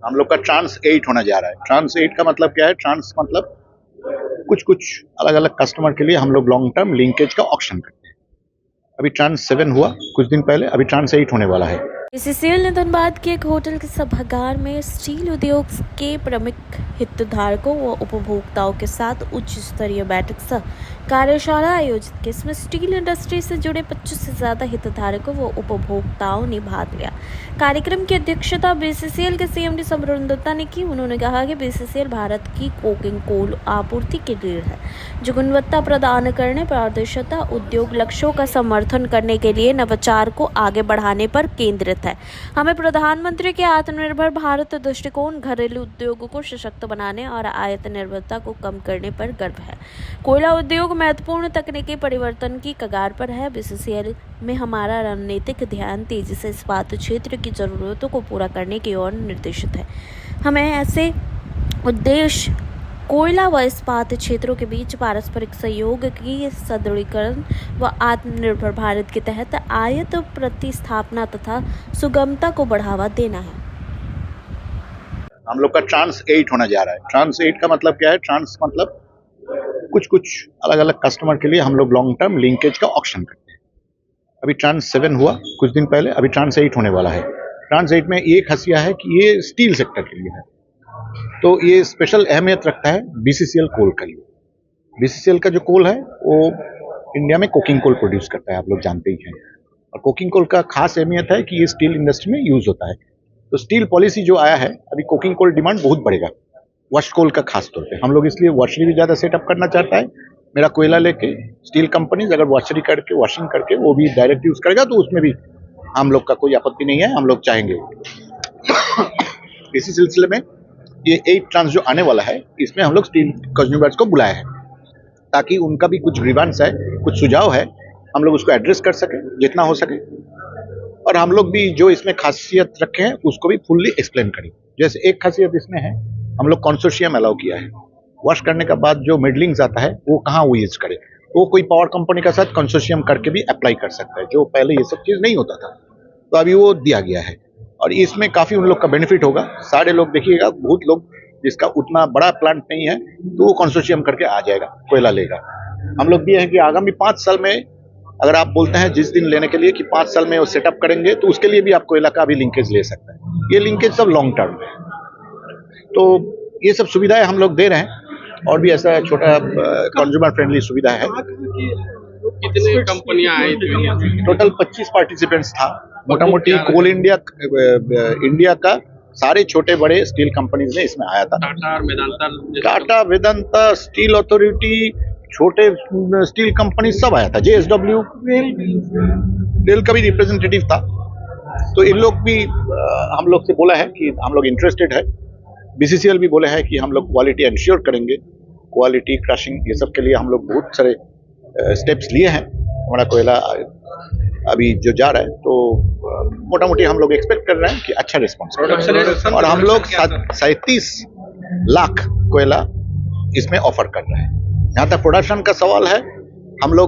हम लोग का ट्रांस 8 होने जा रहा है। ट्रांस 8 का मतलब क्या है? ट्रांस मतलब कुछ कुछ अलग अलग कस्टमर के लिए हम लोग लॉन्ग टर्म लिंकेज का ऑप्शन करते हैं। अभी ट्रांस 7 हुआ कुछ दिन पहले, अभी ट्रांस 8 होने वाला है। बीसीसीएल ने धनबाद के एक होटल के सभागार में स्टील उद्योग के प्रमुख हितधारकों व उपभोक्ताओं के साथ उच्च स्तरीय बैठक सह कार्यशाला आयोजित की। इसमें स्टील इंडस्ट्री से जुड़े 25 से ज्यादा हितधारकों व उपभोक्ताओं ने भाग लिया। कार्यक्रम की अध्यक्षता बीसीसीएल के सीएमडी समरुण दत्ता ने की। उन्होंने कहा कि बीसीसीएल भारत की कोकिंग कोल आपूर्ति की रीढ़ है, जो गुणवत्ता प्रदान करने, पारदर्शिता, उद्योग लक्ष्यों का समर्थन करने के लिए नवाचार को आगे बढ़ाने पर केंद्रित है। हमें प्रधानमंत्री के आत्मनिर्भर भारत दृष्टिकोण, घरेलू उद्योगों को सशक्त बनाने और आयात निर्भरता को कम करने पर गर्व है। कोयला उद्योग महत्वपूर्ण तकनीकी परिवर्तन की कगार पर है। बीसीसीएल में हमारा रणनीतिक ध्यान तेजी से इस्पात क्षेत्र की जरूरतों को पूरा करने की ओर निर्देशित है। हमें ऐसे उद्देश्य कोयला व इस्पात क्षेत्रों के बीच पारस्परिक सहयोग की सुदृढ़ीकरण व आत्मनिर्भर भारत के तहत आयात प्रतिस्थापना तथा सुगमता को बढ़ावा देना है। हम लोग का ट्रांस 8 होने जा रहा है। ट्रांस 8 का मतलब क्या है? ट्रांस मतलब कुछ कुछ अलग अलग कस्टमर के लिए हम लोग लॉन्ग टर्म लिंकेज का ऑप्शन करते हैं। अभी ट्रांस 7 हुआ कुछ दिन पहले, अभी ट्रांस 8 होने वाला है। ट्रांस 8 में ये खासियत है कि ये स्टील सेक्टर के लिए है, तो ये स्पेशल अहमियत रखता है बीसीसीएल कोल के लिए। बीसीसीएल का जो कोल है वो इंडिया में कोकिंग कोल प्रोड्यूस करता है, आप लोग जानते ही हैं। और कोकिंग कोल का खास अहमियत है कि ये स्टील इंडस्ट्री में यूज होता है। तो स्टील पॉलिसी जो आया है, अभी कोकिंग कोल डिमांड बहुत बढ़ेगा, वॉश कोल का खास तौर पे। हम लोग इसलिए वॉशरी भी ज्यादा सेटअप करना चाहता है। मेरा कोयला लेके स्टील कंपनीज अगर वॉशरी करके, वॉशिंग करके वो भी डायरेक्ट यूज करेगा तो उसमें भी हम लोग का कोई आपत्ति नहीं है, हम लोग चाहेंगे। इसी सिलसिले में ये 8 ट्रांस जो आने वाला है, इसमें हम लोग स्टील कंज्यूमर्स को बुलाया है ताकि उनका भी कुछ ग्रीवांस है, कुछ सुझाव है, हम लोग उसको एड्रेस कर सके जितना हो सके, और हम लोग भी जो इसमें खासियत रखे हैं उसको भी फुल्ली एक्सप्लेन करें। जैसे एक खासियत इसमें है, हम लोग कंसोर्शियम अलाउ किया है। वॉश करने के बाद जो मिडलिंग्स आता है वो कहाँ वो यूज करे, वो कोई पावर कंपनी के साथ कंसोर्शियम करके भी अप्लाई कर सकता है, जो पहले ये सब चीज नहीं होता था, तो अभी वो दिया गया है। और इसमें काफी उन लोग का बेनिफिट होगा। सारे लोग देखिएगा, बहुत लोग जिसका उतना बड़ा प्लांट नहीं है तो वो कंसोर्शियम करके आ जाएगा, कोयला लेगा। हम लोग भी है कि आगामी 5 साल में अगर आप बोलते हैं जिस दिन लेने के लिए कि 5 साल में वो सेटअप करेंगे, तो उसके लिए भी आप कोयला का भी लिंकेज ले सकते हैं। ये लिंकेज सब लॉन्ग टर्म है, तो ये सब सुविधाएं हम लोग दे रहे हैं। और भी ऐसा छोटा कंज्यूमर फ्रेंडली सुविधा है। कितनी कंपनियां आई थी? टोटल 25 पार्टिसिपेंट्स था। मोटा मोटी कोल इंडिया का सारे छोटे बड़े स्टील कंपनीज ने इसमें आया था। टाटा, वेदांता, स्टील अथॉरिटी, छोटे स्टील कंपनी सब आया था। JSW, रेल का भी रिप्रेजेंटेटिव था। तो इन लोग भी हम लोग से बोला है कि हम लोग इंटरेस्टेड है। बीसीसीएल भी बोले हैं कि हम लोग क्वालिटी एंश्योर करेंगे, क्वालिटी क्रशिंग ये सब के लिए हम लोग बहुत सारे स्टेप्स लिए हैं। हमारा कोयला अभी जो जा रहा है, तो मोटा मोटी हम लोग एक्सपेक्ट कर रहे हैं कि अच्छा रिस्पॉन्स, और हम लोग 37 लाख कोयला इसमें ऑफर कर रहे हैं। जहाँ तक प्रोडक्शन का सवाल है, हम लोग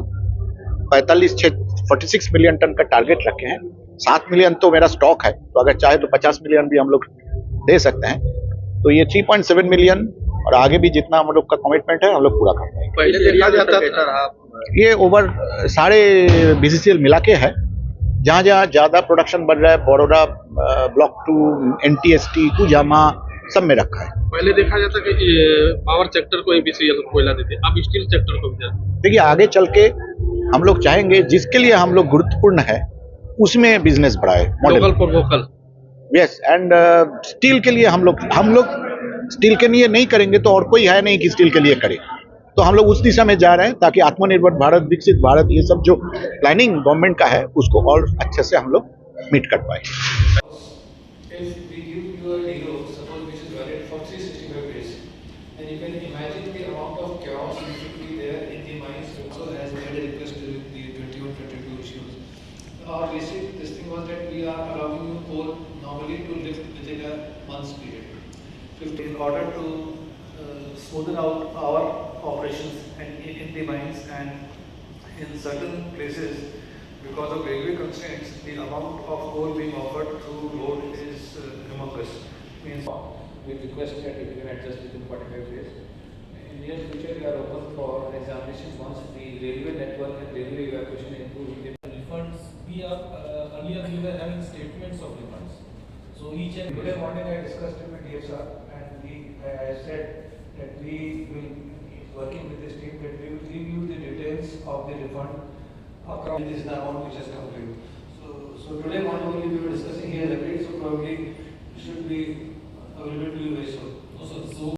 46 मिलियन टन का टारगेट रखे हैं। 7 मिलियन तो मेरा स्टॉक है, तो अगर चाहे तो 50 मिलियन भी हम लोग दे सकते हैं। तो ये 3.7 मिलियन और आगे भी जितना हम लोग का कमिटमेंट है हम लोग पूरा कर पाएंगे। पहले देखा जाता था ये ओवर सारे बीसीसीएल मिला के है। जहाँ जहाँ ज्यादा प्रोडक्शन बढ़ रहा है, बड़ौदा, ब्लॉक 2, NTST, कुजामा सब में रखा है। पहले देखा जाता कि पावर सेक्टर को बीसीसीएल कोयला देते, अब स्टील सेक्टर को भी देते। देखिए आगे चल के हम लोग चाहेंगे जिसके लिए हम लोग गुरुत्वपूर्ण है उसमें बिजनेस बढ़ाए, local for vocal. Yes, and steel के लिए हम लोग स्टील के लिए नहीं करेंगे तो और कोई है नहीं कि स्टील के लिए करे। तो हम लोग उस दिशा में जा रहे हैं ताकि आत्मनिर्भर भारत, विकसित भारत, ये सब जो प्लानिंग गवर्नमेंट का है उसको और अच्छे से हम लोग मीट कर पाए। Our basic this thing was that we are allowing you coal normally to lift within a month's period. In order to smoothen out our operations and in the mines, and in certain places because of railway constraints, the amount of coal being offered through road is humongous. means we request that if you can adjust it in 45 days. In near future, we are open for examinations once the railway network and railway evacuation improves. Refunds, we are earlier we were having statements of refunds. So each and Today morning I discussed it with DSR and I said that we will be working with this team that we will give you the details of the refund across this is the amount which has come to you. So today morning only we were discussing here agreed, so probably it should be available to you very soon. so